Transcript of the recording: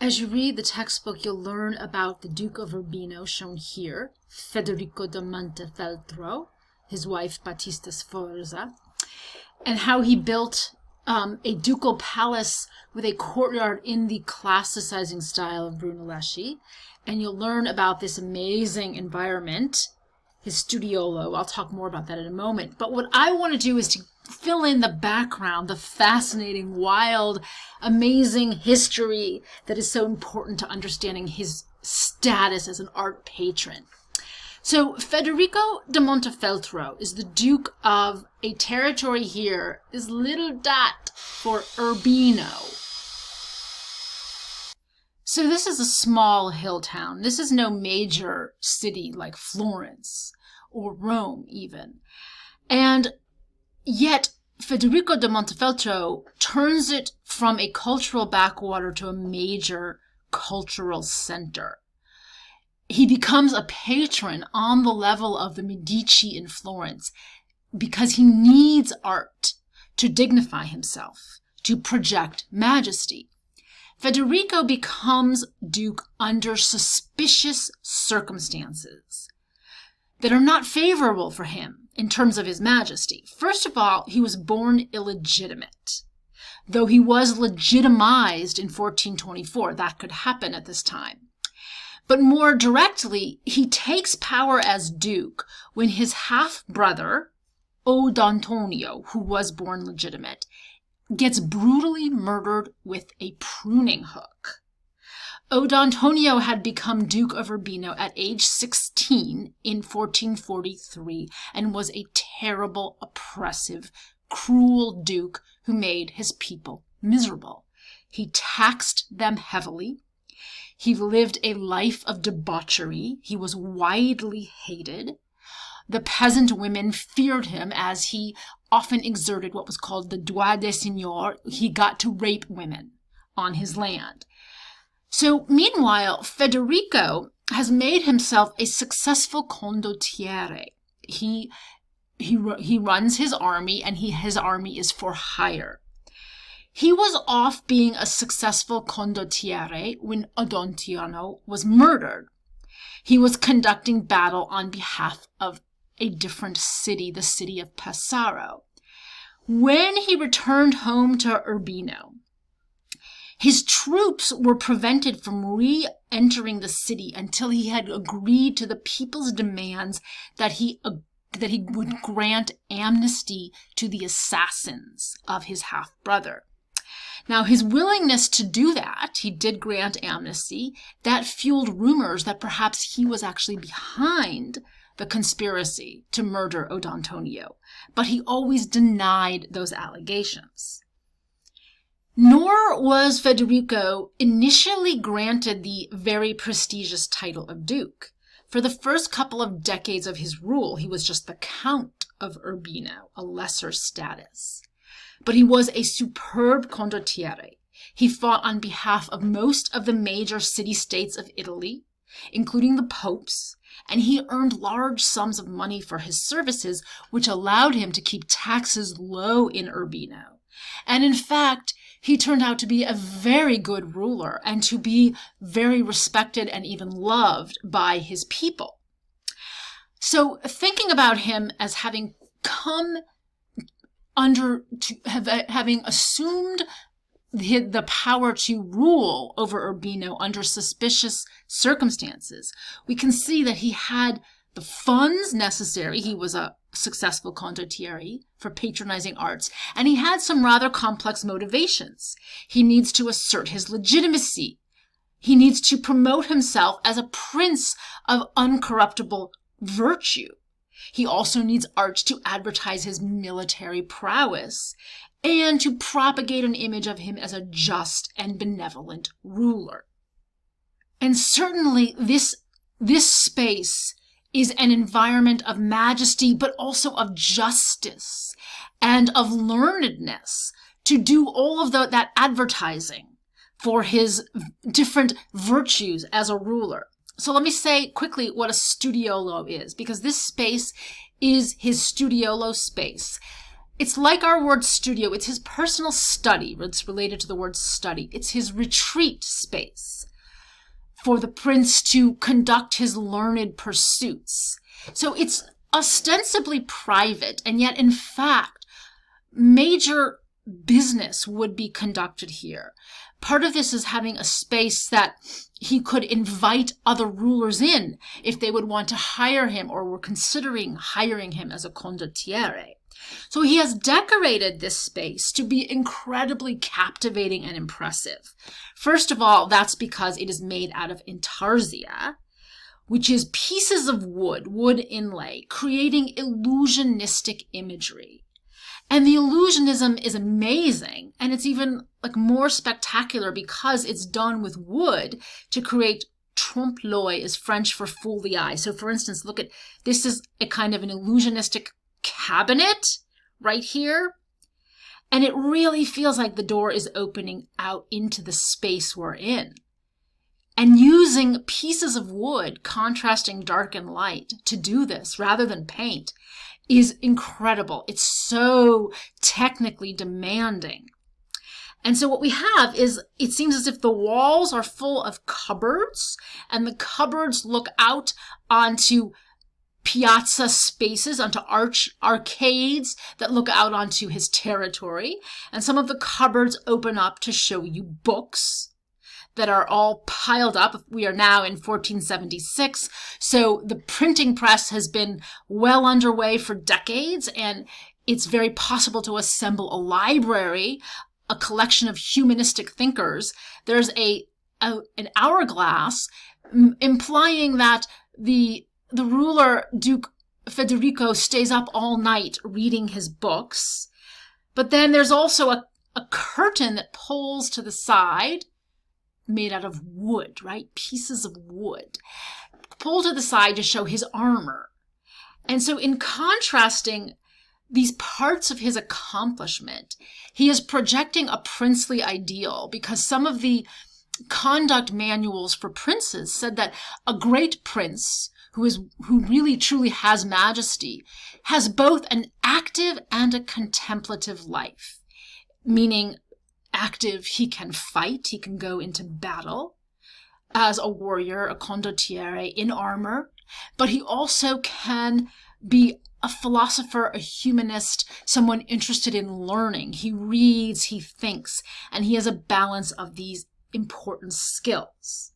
As you read the textbook, you'll learn about the Duke of Urbino, shown here, FedericodaMontefeltro, his wife Battista Sforza, and how he built a ducal palace with a courtyard in the classicizing style of Brunelleschi. And you'll learn about this amazing environment, his studiolo. I'll talk more about that in a moment. But what I want to do is to fill in the background, the fascinating, wild, amazing history that is so important to understanding his status as an art patron. So Federico da Montefeltro is the Duke of a territory here, this little dot for Urbino. So this is a small hill town. This is no major city like Florence or Rome even. And yet Federico da Montefeltro turns it from a cultural backwater to a major cultural center. He becomes a patron on the level of the Medici in Florence because he needs art to dignify himself, to project majesty. Federico becomes Duke under suspicious circumstances that are not favorable for him in terms of his majesty. First of all, he was born illegitimate, though he was legitimized in 1424. That could happen at this time. But more directly, he takes power as Duke when his half-brother, Odantonio, who was born legitimate, gets brutally murdered with a pruning hook. Odantonio had become Duke of Urbino at age 16 in 1443 and was a terrible, oppressive, cruel duke who made his people miserable. He taxed them heavily. He lived a life of debauchery. He was widely hated. The peasant women feared him as he often exerted what was called the droit des seigneurs. He got to rape women on his land. So meanwhile, Federico has made himself a successful condottiere. He runs his army, and his army is for hire. He was off being a successful condottiere when Odantonio was murdered. He was conducting battle on behalf of a different city, the city of Pesaro. When he returned home to Urbino, his troops were prevented from re-entering the city until he had agreed to the people's demands that he would grant amnesty to the assassins of his half-brother. Now, his willingness to do that, he did grant amnesty, that fueled rumors that perhaps he was actually behind the conspiracy to murder Odantonio, but he always denied those allegations. Nor was Federico initially granted the very prestigious title of Duke. For the first couple of decades of his rule, he was just the Count of Urbino, a lesser status. But he was a superb condottiere. He fought on behalf of most of the major city-states of Italy, including the popes, and he earned large sums of money for his services, which allowed him to keep taxes low in Urbino. And in fact, he turned out to be a very good ruler and to be very respected and even loved by his people. So thinking about him as having come having assumed the power to rule over Urbino under suspicious circumstances, we can see that he had the funds necessary. He was a successful condottiere for patronizing arts, and he had some rather complex motivations. He needs to assert his legitimacy. He needs to promote himself as a prince of uncorruptible virtue. He also needs art to advertise his military prowess and to propagate an image of him as a just and benevolent ruler. And certainly this space is an environment of majesty, but also of justice and of learnedness to do all of that advertising for his different virtues as a ruler. So let me say quickly what a studiolo is, because this space is his studiolo space. It's like our word studio. It's his personal study. It's related to the word study. It's his retreat space. for the prince to conduct his learned pursuits. So it's ostensibly private, and yet in fact, major business would be conducted here. Part of this is having a space that he could invite other rulers in if they would want to hire him or were considering hiring him as a condottiere. So he has decorated this space to be incredibly captivating and impressive. First of all, that's because it is made out of intarsia, which is pieces of wood inlay, creating illusionistic imagery. And the illusionism is amazing, and it's even like more spectacular because it's done with wood to create trompe-l'œil, is French for fool the eye. So for instance, look at, this is a kind of an illusionistic cabinet right here, and it really feels like the door is opening out into the space we're in. And using pieces of wood, contrasting dark and light, to do this rather than paint is incredible. It's so technically demanding. And so what we have is, it seems as if the walls are full of cupboards, and the cupboards look out onto piazza spaces, onto arcades that look out onto his territory. And some of the cupboards open up to show you books that are all piled up. We are now in 1476, so the printing press has been well underway for decades, and it's very possible to assemble a library, a collection of humanistic thinkers. There's an hourglass implying that the ruler, Duke Federico, stays up all night reading his books. But then there's also a curtain that pulls to the side, made out of wood, right? Pieces of wood pulled to the side to show his armor. And so in contrasting these parts of his accomplishment, he is projecting a princely ideal, because some of the conduct manuals for princes said that a great prince who really truly has majesty has both an active and a contemplative life, meaning active, he can fight, he can go into battle as a warrior, a condottiere in armor, but he also can be a philosopher, a humanist, someone interested in learning. He reads, he thinks, and he has a balance of these important skills.